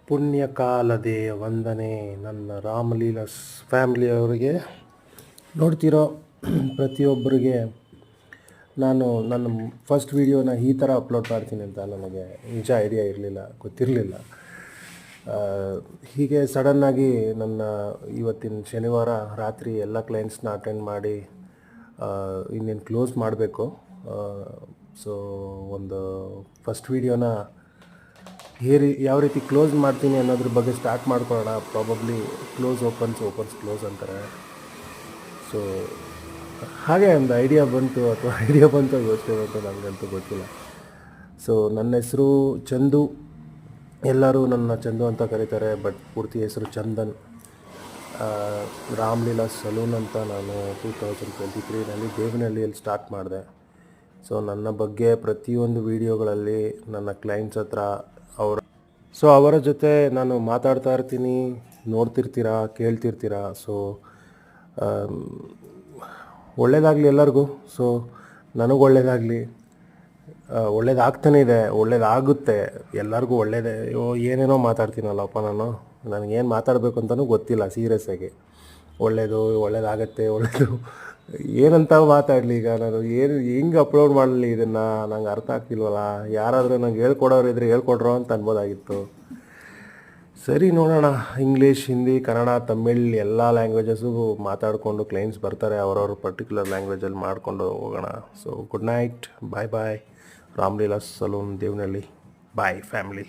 ಪುಣ್ಯಕಾಲದೇ ವಂದನೆ ನನ್ನ ರಾಮಲೀಲಾಸ್ ಫ್ಯಾಮಿಲಿಯವರಿಗೆ. ನೋಡ್ತಿರೋ ಪ್ರತಿಯೊಬ್ಬರಿಗೆ ನಾನು ನನ್ನ ಫಸ್ಟ್ ವೀಡಿಯೋನ ಈ ಥರ ಅಪ್ಲೋಡ್ ಮಾಡ್ತೀನಿ ಅಂತ ನನಗೆ ನಿಜ ಐಡಿಯಾ ಇರಲಿಲ್ಲ, ಗೊತ್ತಿರಲಿಲ್ಲ. ಹೀಗೆ ಸಡನ್ನಾಗಿ ನನ್ನ ಇವತ್ತಿನ ಶನಿವಾರ ರಾತ್ರಿ ಎಲ್ಲ ಕ್ಲೈಂಟ್ಸ್ನ ಅಟೆಂಡ್ ಮಾಡಿ ಇನ್ನೇನು ಕ್ಲೋಸ್ ಮಾಡಬೇಕು. ಸೊ ಒಂದು ಫಸ್ಟ್ ವೀಡಿಯೋನ ಯಾವ ರೀತಿ ಕ್ಲೋಸ್ ಮಾಡ್ತೀನಿ ಅನ್ನೋದ್ರ ಬಗ್ಗೆ ಸ್ಟಾರ್ಟ್ ಮಾಡ್ಕೊಳ್ಳೋಣ. ಪ್ರಾಬಬ್ಲಿ ಕ್ಲೋಸ್ ಓಪನ್ಸ್ ಕ್ಲೋಸ್ ಅಂತಾರೆ. ಸೊ ಹಾಗೆ ಒಂದು ಐಡಿಯಾ ಬಂತು ಯೋಚನೆ ಬಂತು, ನನಗಂತೂ ಗೊತ್ತಿಲ್ಲ. ಸೊ ನನ್ನ ಹೆಸರು ಚಂದು, ಎಲ್ಲರೂ ನನ್ನ ಚಂದು ಅಂತ ಕರೀತಾರೆ, ಬಟ್ ಪೂರ್ತಿ ಹೆಸರು ಚಂದನ್. ರಾಮಲೀಲಾ ಸಲೂನ್ ಅಂತ ನಾನು 2023ನಲ್ಲಿ ದೇವನಹಳ್ಳಿಯಲ್ಲಿ ಸ್ಟಾರ್ಟ್ ಮಾಡಿದೆ. ಸೊ ನನ್ನ ಬಗ್ಗೆ ಪ್ರತಿಯೊಂದು ವೀಡಿಯೋಗಳಲ್ಲಿ ನನ್ನ ಕ್ಲೈಂಟ್ಸ್ ಹತ್ರ ಅವರ ಜೊತೆ ನಾನು ಮಾತಾಡ್ತಾ ಇರ್ತೀನಿ, ನೋಡ್ತಿರ್ತೀರ, ಕೇಳ್ತಿರ್ತೀರ. ಸೊ ಒಳ್ಳೆಯದಾಗಲಿ ಎಲ್ಲರಿಗೂ. ಸೊ ನನಗೆ ಒಳ್ಳೆಯದಾಗಲಿ, ಒಳ್ಳೇದಾಗ್ತಾನೆ ಇದೆ, ಒಳ್ಳೇದಾಗುತ್ತೆ, ಎಲ್ಲರಿಗೂ ಒಳ್ಳೇದೇ. ಏನೇನೋ ಮಾತಾಡ್ತೀನಲ್ಲಪ್ಪ ನನಗೇನು ಮಾತಾಡಬೇಕು ಅಂತಲೂ ಗೊತ್ತಿಲ್ಲ. ಸೀರಿಯಸ್ಸಾಗಿ ಒಳ್ಳೇದಾಗತ್ತೆ, ಏನಂತ ಮಾತಾಡಲಿ ಈಗ ನಾನು, ಹೆಂಗೆ ಅಪ್ಲೋಡ್ ಮಾಡಲಿ ಇದನ್ನು, ನಂಗೆ ಅರ್ಥ ಆಗ್ತಿಲ್ವಲ್ಲ. ಯಾರಾದರೂ ನಂಗೆ ಹೇಳ್ಕೊಡೋರು ಇದ್ರೆ ಹೇಳ್ಕೊಡ್ರೋ ಅಂತ ಅನ್ಬೋದಾಗಿತ್ತು. ಸರಿ, ನೋಡೋಣ. ಇಂಗ್ಲೀಷ್, ಹಿಂದಿ, ಕನ್ನಡ, ತಮಿಳ್ ಎಲ್ಲ ಲ್ಯಾಂಗ್ವೇಜಸ್ಸು ಮಾತಾಡಿಕೊಂಡು ಕ್ಲೈಂಟ್ಸ್ ಬರ್ತಾರೆ, ಅವರವ್ರ ಪರ್ಟಿಕ್ಯುಲರ್ ಲ್ಯಾಂಗ್ವೇಜಲ್ಲಿ ಮಾಡಿಕೊಂಡು ಹೋಗೋಣ. ಸೊ ಗುಡ್ ನೈಟ್, ಬಾಯ್. ರಾಮಲೀಲಾ ಸಲೂನ್ ದೇವನಹಳ್ಳಿ. ಬಾಯ್ ಫ್ಯಾಮಿಲಿ.